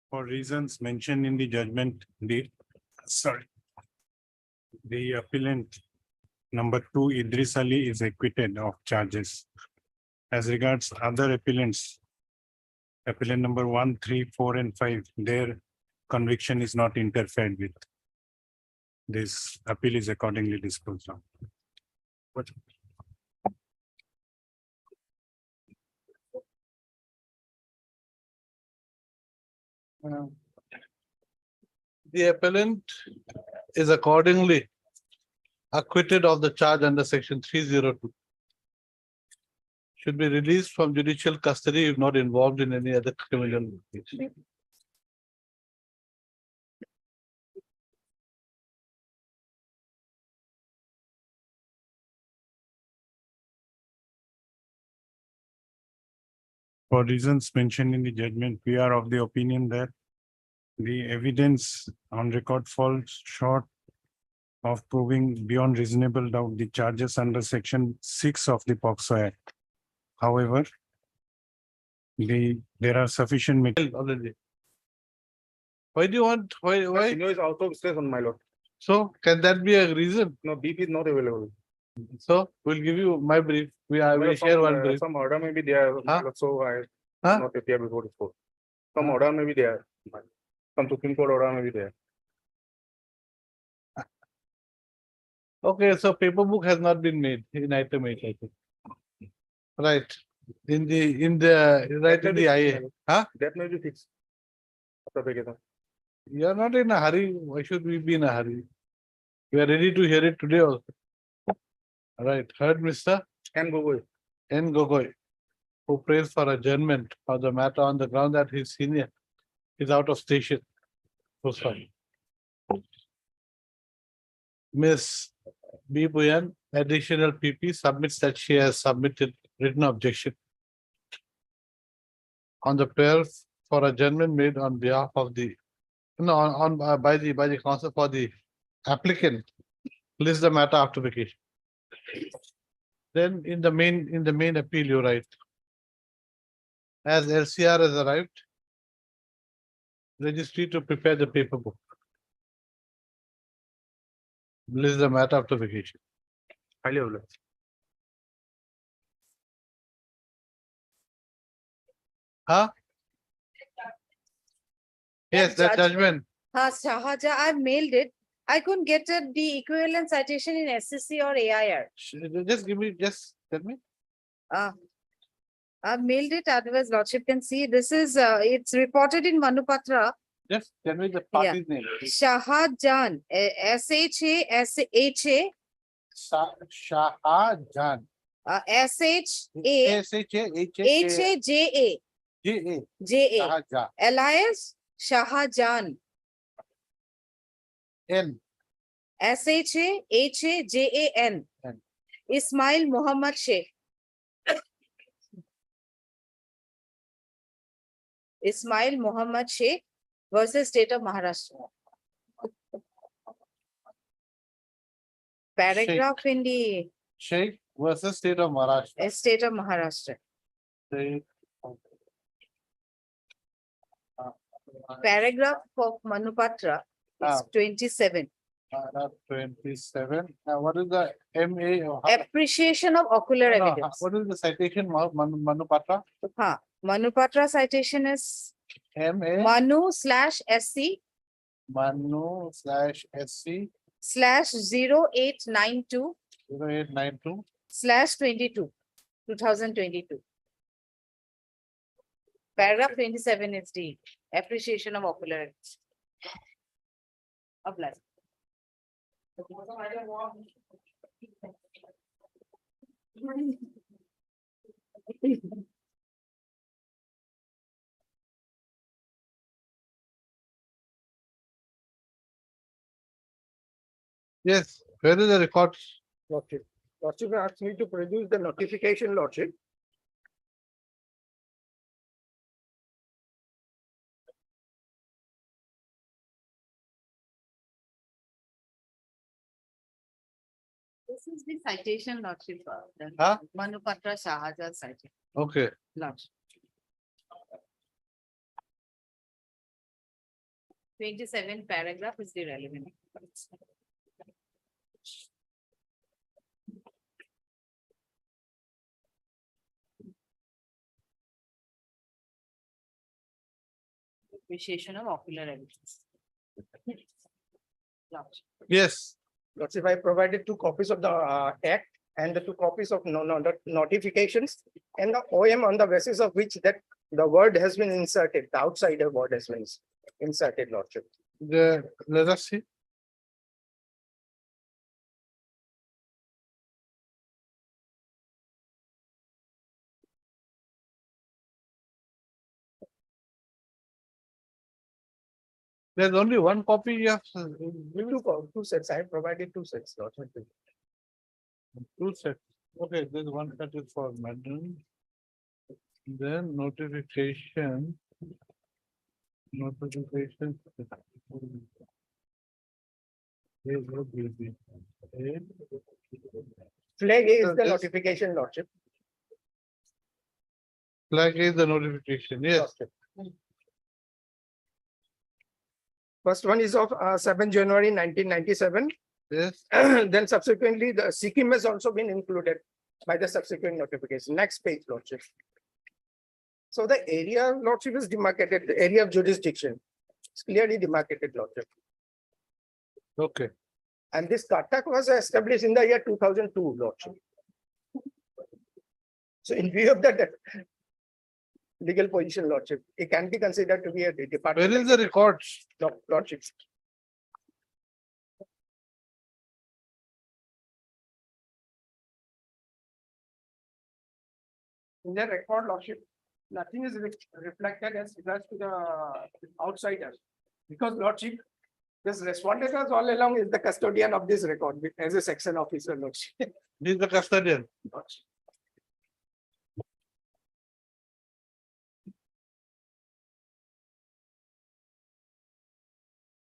For reasons mentioned in the judgment, the appellant number 2 Idris Ali is acquitted of charges. As regards other appellants, appellant number 1, 3, 4, and 5, their conviction is not interfered with. This appeal is accordingly disposed of. The appellant is accordingly acquitted of the charge under section 302. Should be released from judicial custody if not involved in any other criminal case. For reasons mentioned in the judgment, we are of the opinion that the evidence on record falls short of proving beyond reasonable doubt the charges under section 6 of the POCSO Act. However, there are sufficient Already. Why do you want, why? Senior is out of station, my lord. So can that be a reason? No, BP is not available. So we'll give you my brief. We will Well, share one some, brief. Some order may be there, Huh? so I Huh? not appear before this court. Some Huh? order may be there. Some Supreme Court order may be there. Okay, so paper book has not been made in item 8, I think. Right. In the right in the IA. Huh? That may be fixed. After vacation. You are not in a hurry. Why should we be in a hurry? We are ready to hear it today also. All right. Heard Mr. Can go away. N. Gogoi, who prays for adjournment of the matter on the ground that his senior is out of station. So sorry. Miss B. Buyan, additional PP, submits that she has submitted written objection on the prayer for adjournment made on behalf of the, by the counsel for the applicant. List the matter after vacation. Then in the main appeal, you write, as LCR has arrived, registry to prepare the paper book. List the matter after vacation. Highly available. Huh? Yes, that judgment. Shahaja, I've mailed it. I couldn't get the equivalent citation in SCC or AIR. Just give me, just tell me. I've mailed it, otherwise Lordship can see. This is, it's reported in Manupatra. Just tell me the party's name. Shahajan, S-H-A-S-H-A. Shahajan. S-H-A. H-A-J-A. J-A. J-A. Shahajan. Elias Shahajan. N. S-H-A-H-A-J-A-N. N. Ismail Muhammad Sheikh. Ismail Muhammad Sheikh versus State of Maharashtra. Paragraph in the Sheikh versus State of Maharashtra. State of Maharashtra. State Paragraph of Manupatra is 27. 27. What is the MA? Appreciation of ocular evidence. What is the citation, Manupatra? Manupatra citation is MA. Manu/SC Manu/SC /0892 0892 /22 2022. Paragraph 27 is the appreciation of ocular evidence. Apply. Yes, where is the record? Lordship. Lordship asked me to produce the notification, Lordship. This is the citation, Lordship. Huh? Manupatra Shahajan citation. Okay. Lordship. 27 paragraph is the relevant. Appreciation of ocular evidence. Lordship. Yes, Lordship, I provided 2 copies of the act and the 2 copies of notifications and the OM on the basis of which that the word has been inserted, the outsider word has been inserted, Lordship. let us see. There's only one copy you have, Two sets, I have provided 2 sets, Lordship. two sets. Okay, there's one that is for madam. Then notification. Notification. Flag A is the Yes. notification, Lordship. Flag is the notification, yes. Lordship. First one is of 7 January 1997. Yes, Then subsequently, the Sikkim has also been included by the subsequent notification. Next page, Lordship. So the area, Lordship, is demarcated, the area of jurisdiction. It's clearly demarcated, Lordship. okay. And this Katak was established in the year 2002, Lordship. So in view of that legal position, Lordship, it can be considered to be a department. Where is the records? Lordship. In the record, Lordship, nothing is reflected as regards to the outsiders. Because Lordship, this respondent was all along is the custodian of this record as a section officer, Lordship. This is the custodian. Lordship.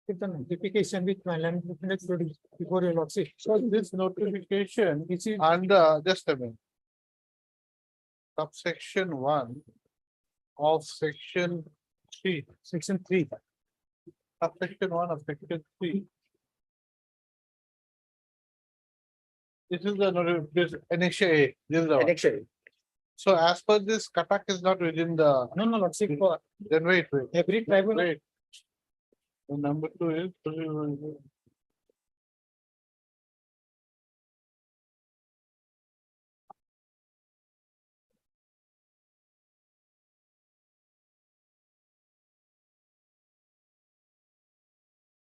With the notification which my land produced before your lordship. So this notification Which is under, just a minute. Subsection 1 of section 3, section 3. subsection 1 of section 3. This is the this annexure A, this is the one. Annexure. So as per this, Katak is not within the, No, no, lordship, for then wait. every tribal. Wait. The number 2 is.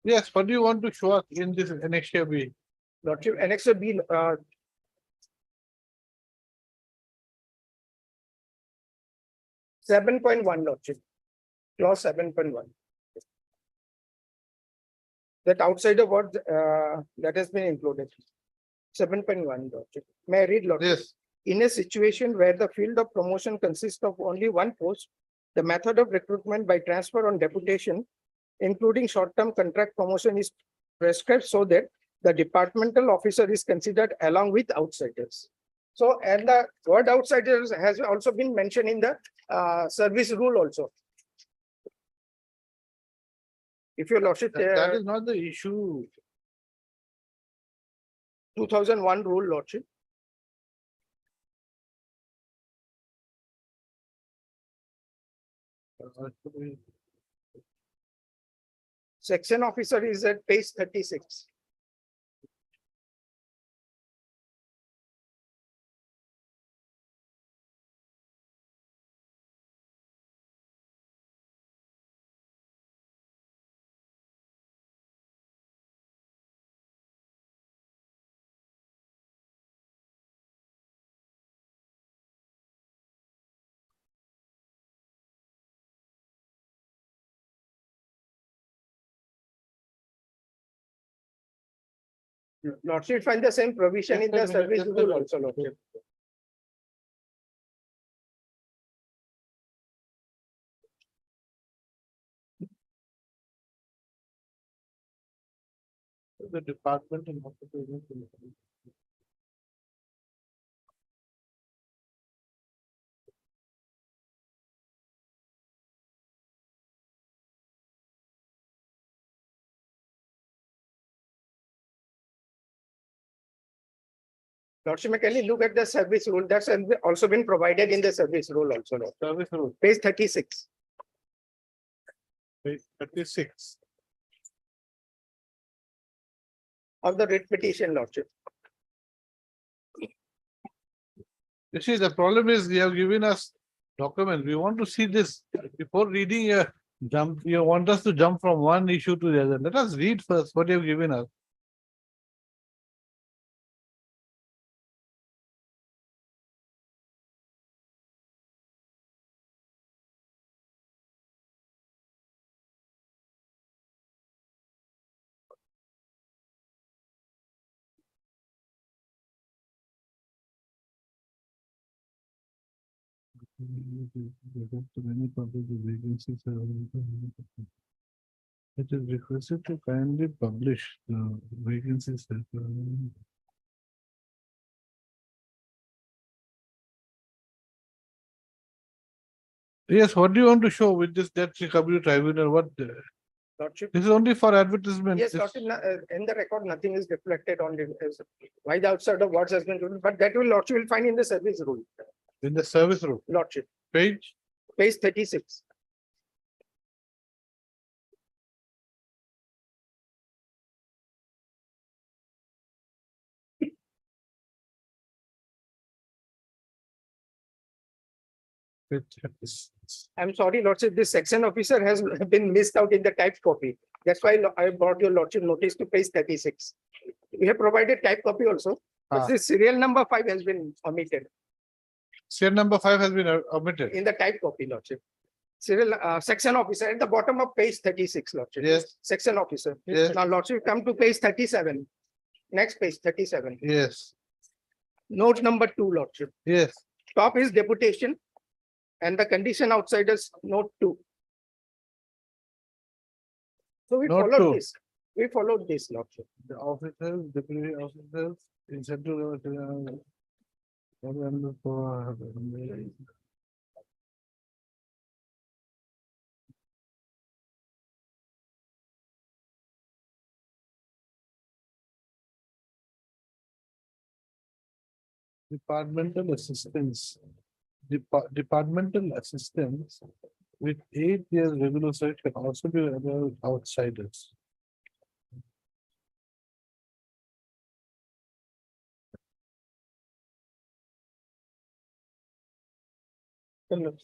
Yes, what do you want to show us in this annexure B? Lordship, annexure B, 7.1, Lordship. Clause 7.1. That outsider word that has been included. 7.1, Lordship. May I read, Lordship? Yes, In a situation where the field of promotion consists of only one post, the method of recruitment by transfer on deputation, including short-term contract promotion, is prescribed so that the departmental officer is considered along with outsiders. So, and the word outsiders has also been mentioned in the service rule also. If your lordship, that is not the issue. 2001 rule, lordship. Section officer is at page 36. Lordship find the same provision in the Just a minute, service just a rule minute. also, lordship. The department and. Lordship, can you look at the service rule? That's also been provided in the service rule also, Lord. Service rule, Page 36. page 36. Of the writ petition, Lordship. You see, the problem is they have given us documents. We want to see this before reading a jump. You want us to jump from one issue to the other. Let us read first what you have given us. It is requested to kindly publish the vacancies. Yes, what do you want to show with this debt recovery tribunal? What, Lordship. this is only for advertisement. Yes, This- Lordship, in the record, nothing is reflected on the, why the outside of what has been done, but that will Lordship will find in the service rule, In the service rule, Lordship, page, page 36. page 36. I'm sorry, Lordship, this section officer has been missed out in the typed copy. That's why I brought your Lordship notice to page 36. We have provided type copy also, but Ah. this serial number 5 has been omitted Serial number 5 has been omitted. in the type copy, Lordship. Serial, section officer at the bottom of page 36, Lordship. Yes. Section officer. Yes. Now, Lordship, come to page 37. Next page, 37. Yes, Note number 2, Lordship. yes. Top is deputation and the condition outside is note 2. So we Note followed 2. this. We followed this, Lordship. The officers, deputy officers, in central. Departmental assistance. Departmental assistance with 8 years regular service can also be allowed outsiders.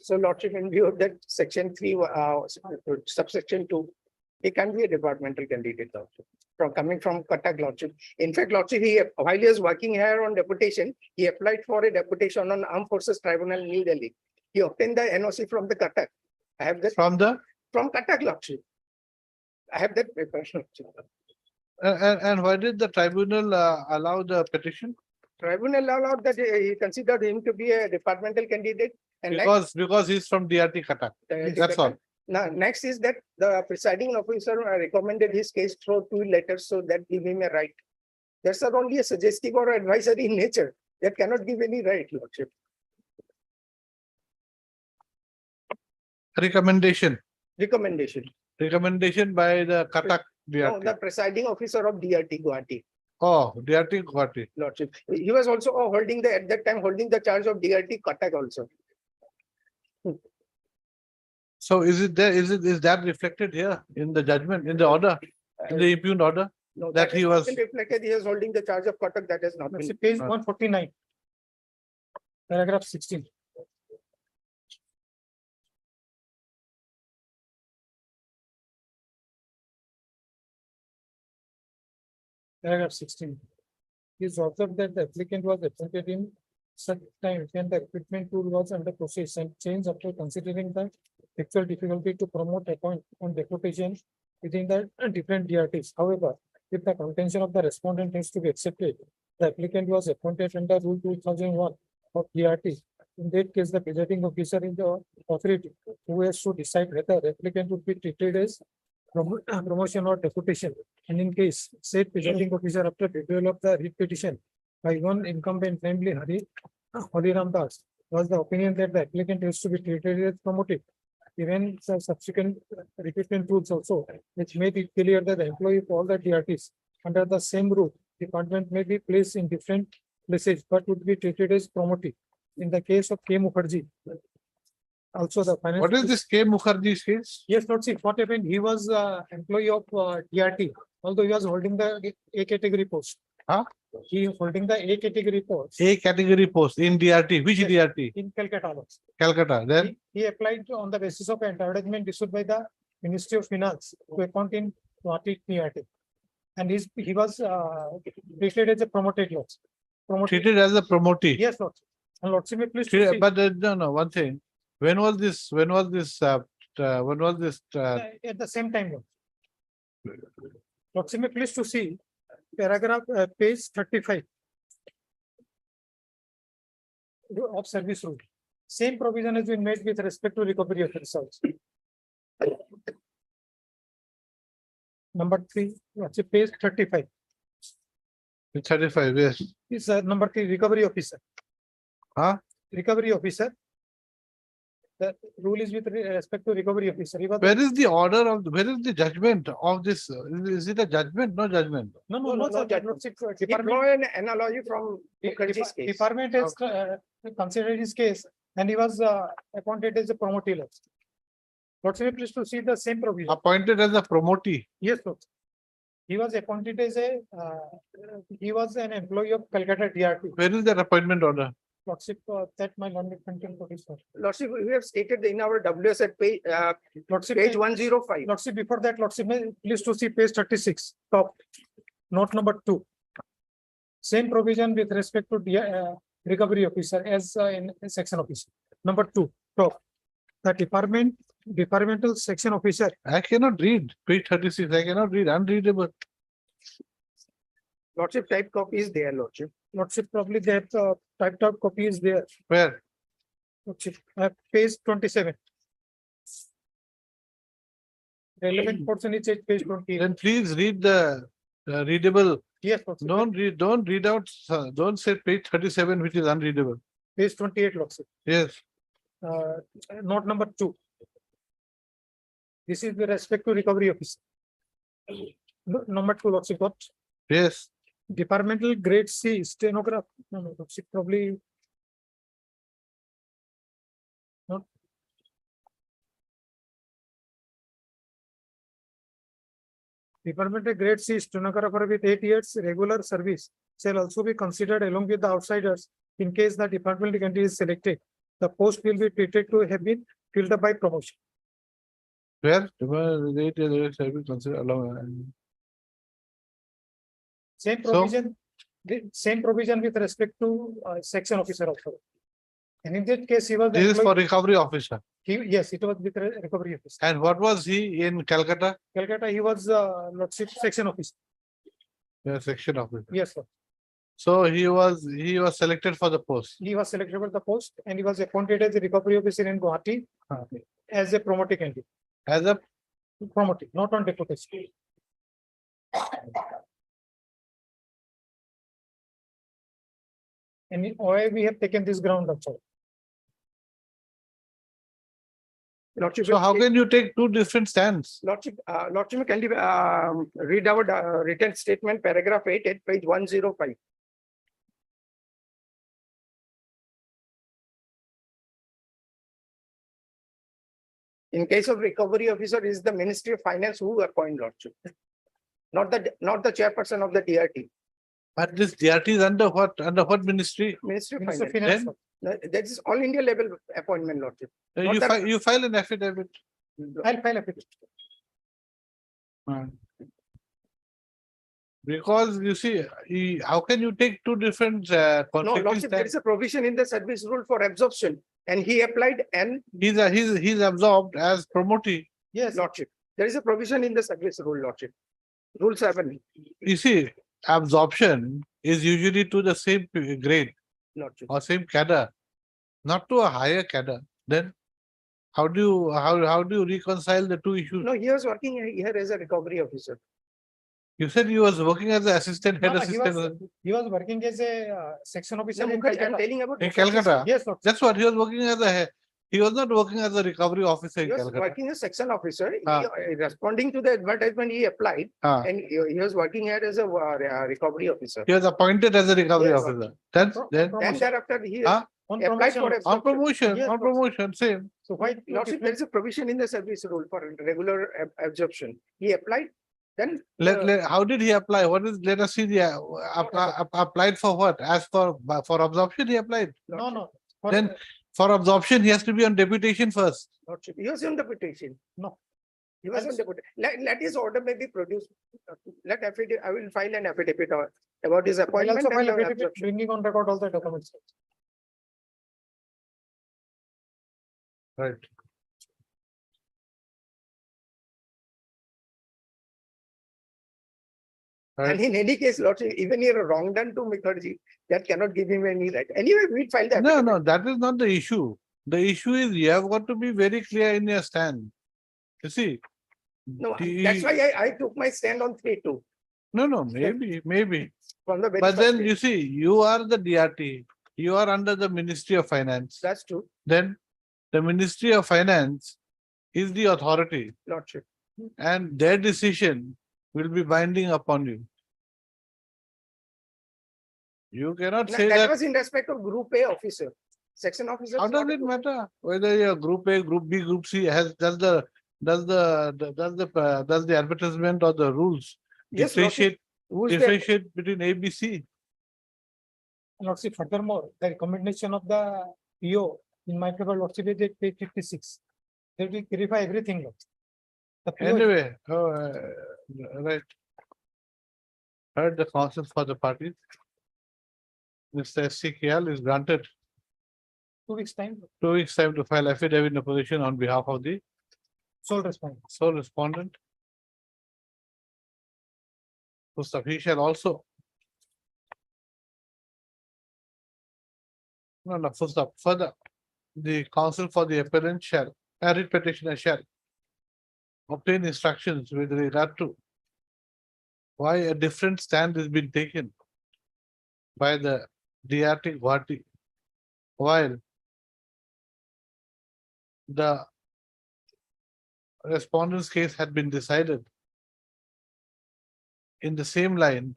So Lordship, in view of that, section 3, subsection 2, he can't be a departmental candidate, Lordship. From coming from Cuttack, Lordship. In fact, Lordship, while he was working here on deputation, he applied for a deputation on Armed Forces Tribunal, New Delhi. He obtained the NOC from the Cuttack. I have that From the, from Cuttack, Lordship. I have that paper, Lordship. and why did the tribunal allow the petition? Tribunal allowed that he considered him to be a departmental candidate. And Because he's from DRT Cuttack. That's all. Now, next is that the presiding officer recommended his case through 2 letters, so that give him a right. That's not only a suggestive or advisory in nature. That cannot give any right, Lordship. Recommendation, Recommendation. recommendation by the Cuttack No, the DRT. presiding officer of DRT Guwahati, Oh, DRT Guwahati. Lordship. He was also holding at that time, holding the charge of DRT Cuttack also. So is it there, is that reflected here in the judgment, in the order, in the impugned order? No, that he has was- been reflected, he is holding the charge of Cuttack, that has not That's been. page 149. Paragraph 16. Paragraph 16. It is observed that the applicant was appointed in such time when the equipment tool was under process and change after considering the actual difficulty to promote appoint on deputation within the different DRTs. However, if the contention of the respondent is to be accepted, the applicant was appointed under Rule 2001 of DRT. In that case, the presiding officer in the authority who has to decide whether applicant would be treated as promotion or deputation. And in case said presiding officer after review of the writ petition by one incumbent, namely Hariram Das, was the opinion that the applicant is to be treated as promoted. Even the subsequent recruitment rules also, which made it clear that the employee of all the DRTs under the same rule, department may be placed in different places, but would be treated as promoted. In the case of K Mukherjee. Also the finance. What is this K Mukherjee's case? Yes, Lordship, what happened? He was employee of TRT, although he was holding the A category post. Huh? He is holding the A category post A category post in DRT, which Yes. DRT? in Calcutta. Calcutta, then He applied on the basis of advertisement issued by the Ministry of Finance to account in Guwahati TRT. And he was treated as a promoted lot. Promoted, treated as a promotee. yes, Lordship. And Lordship, may please to see, Treated- But no, one thing. When was this at the same time. Lordship, may please to see paragraph, page 35 of service rule. Same provision has been made with respect to recovery of results. Number 3, Lordship, page 35 35, yes. is number 3, recovery officer. Huh? Recovery officer. The rule is with respect to recovery officer. He was- Where is the order of, where is the judgment of this? Is it a judgment? No judgment. No sir, judgment. Lordship, He Department, draw an analogy from Mukherjee's case. department has considered his case and he was appointed as a promotee. Lordship, please to see the same provision. Appointed as a promotee. Yes, Lord. He was appointed as he was an employee of Calcutta DRT. Where is that appointment order? Lordship, that my learned content for this. Lordship, we have stated in our WS at page, Lordship, page 105. Lordship, before that, Lordship, please to see page 36, top, note number 2. Same provision with respect to recovery officer as in section officer. Number 2, top. The departmental section officer, I cannot read. Page 36, I cannot read, unreadable. Lordship type copy is there, Lordship. Lordship, probably that typed out copy is there. Where? Lordship, page 27. Relevant portion is at page 28. Then please read the readable. Yes, Lordship. Don't read out, don't say page 37, which is unreadable. Page 28, Lordship. Yes, Note number 2. This is with respect to recovery officer. Number 2, Lordship, what? yes. Departmental grade C stenograph. No, Lordship, probably. Not. Departmental grade C stenographer with 8 years regular service shall also be considered along with the outsiders in case the departmental candidate is selected. The post will be treated to have been filled up by promotion. Where? Shall be considered along. Same So- provision, the same provision with respect to section officer also. And in that case, he was. This is for employed- recovery officer. Yes, it was with recovery officer. And what was he in Calcutta? Calcutta, he was Lordship section officer. Yeah, section officer. Yes, sir. So he was selected for the post. He was selected for the post and he was appointed as a recovery officer in Guwahati as a promoted candidate. As a, Promoted, not on deputation. And in OI, we have taken this ground also. Lordship, so how can you take two different stands? Lordship, Lordship, can you read our written statement, paragraph 8 at page 105? In case of recovery officer, is the Ministry of Finance who appoint Lordship. Not the chairperson of the DRT, But this DRT is under what ministry? Ministry of Minister of Finance. Finance. No, that is all India level appointment, Lordship. Not You that- you file an affidavit. I'll file a petition. Because you see, how can you take two different No, conflicting Lordship, there stands? is a provision in the service rule for absorption and he applied and He's absorbed as promotee. Yes, Lordship. There is a provision in the service rule, Lordship. Rule 7, You see, absorption is usually to the same grade Lordship. or same cadre, not to a higher cadre. Then how do you reconcile the two issues? No, he was working here as a recovery officer. You said he was working as an assistant, head No, assistant he was working as a section officer No, in Mukherjee, I'm Calcutta. telling about. in Mukherjee's- Calcutta. Yes, Lord. That's what he was working as a He was not working as a recovery officer He in was Calcutta. working as section officer. He, Ah. responding to the advertisement, he applied Ah, and he was working here as a recovery officer. he was appointed as a recovery Yes, officer. Then, Then Promotion. thereafter, he Ah, On applied for promotion. on promotion, Yes, on promotion, same. So why? Lordship, there is a provision in the service rule for regular absorption. He applied, then. How did he apply? What is, let us see the, applied for what? As for absorption, he applied. No, no. For- Then for absorption, he has to be on deputation first. Lordship, he was on the petition. No. He was on the petition. Let his order may be produced. Let affidavit, I will file an affidavit about his I'll appointment. also file and a the affidavit absorption. bringing on record all the documents. Right. And in any case, Lordship, even here wrong done to Mukherjee, that cannot give him any right. Anyway, we file the. No, affidavit. no, that is not the issue. The issue is you have got to be very clear in your stand. You see. No, the- that's why I took my stand on 3-2 No, no, maybe. from the very. But first then day. you see, you are the DRT, you are under the Ministry of Finance. That's true, Then the Ministry of Finance is the authority Lordship. and their decision will be binding upon you. You cannot say That that, was in respect of Group A officer, section officer. how does it matter whether you're Group A, Group B, Group C does the advertisement or the rules Yes, Lordship. differentiate between A, B, C? Lordship, furthermore, the recommendation of the PO in my favor, Lordship, is at page 56. They will clarify everything. Lordship. The PO Anyway, right. Heard the counsel for the parties. Mr. SCKL is granted 2 weeks time, 2 weeks time to file affidavit in opposition on behalf of the sole respondent. sole respondent. First, he shall also. No, first up, further, the counsel for the appellant shall, writ petitioner shall obtain instructions with regard to why a different stand has been taken by the DRT Guwahati while the respondent's case had been decided in the same line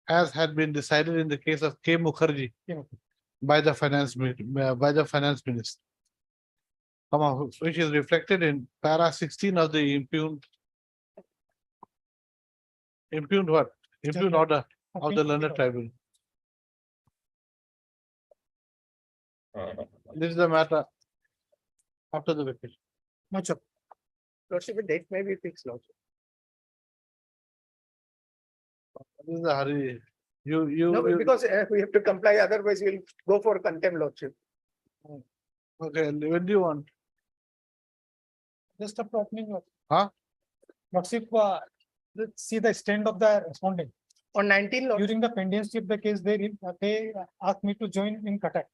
as had been decided in the case of K. Mukherjee Yeah. by the finance minister. Which is reflected in para 16 of the impugned what? Impugned order of the learned tribunal. This is the matter after the vacation. Much of. Lordship, a date may be fixed, Lordship. This is the hurry. No, You, because we have to comply, otherwise we'll go for contempt, Lordship. okay, when do you want? Just after opening. Huh? Lordship, let's see the stand of the respondent. On 19, Lordship. During the pendency of the case, they asked me to join in Cuttack.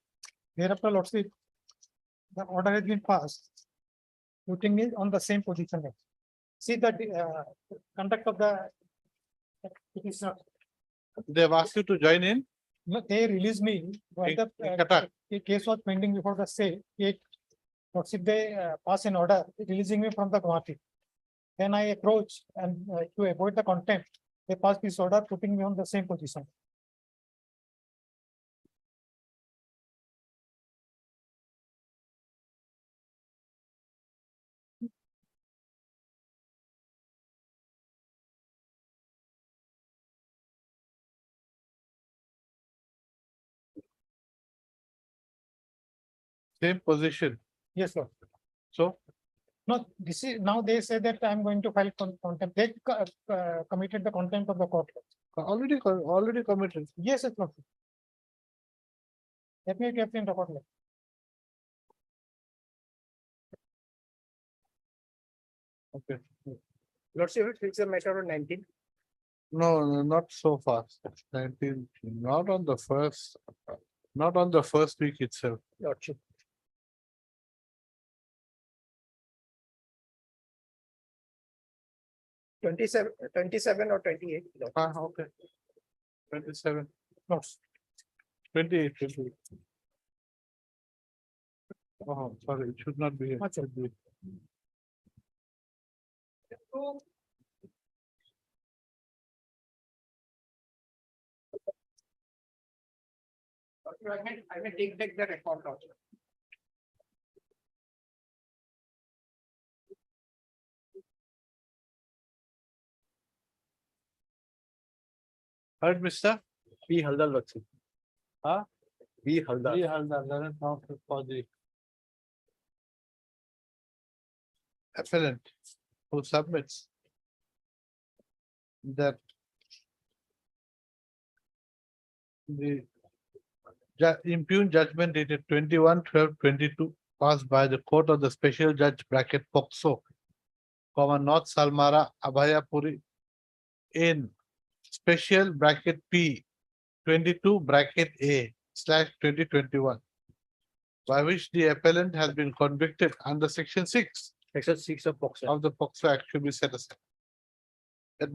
Thereafter, Lordship, the order has been passed, putting me on the same position. See the conduct of the petitioner. They have asked you to join in? No, they released me while In the Cuttack. case was pending before the state. Lordship, they pass an order releasing me from the Guwahati. Then I approach and to avoid the contempt, they pass this order putting me on the same position. Same position. Yes, Lord. So, No, this is, now they say that I'm going to file contempt. They committed the contempt of the court. already committed. Yes, it's not. Let me get in the court. Okay. Lordship, it fix the matter on 19. No, not so fast. 19, not on the first week itself. Lordship. Twenty-seven or 28. Lordship. Okay. 27, Notes. 28, 28. Oh, sorry, it should not be here. It should be- I may take back the record also. Heard, mister? B Haldar Bakshi. Huh? B Haldar. We have the learned now for the appellant who submits that the impugned judgment dated 21/12/22 passed by the court of the special judge bracket POXO, North Salmara Abhayapuri in special bracket P 22 bracket A/2021, by which the appellant has been convicted under section 6 Section 6 of POCSO. of the POXO Act should be set aside.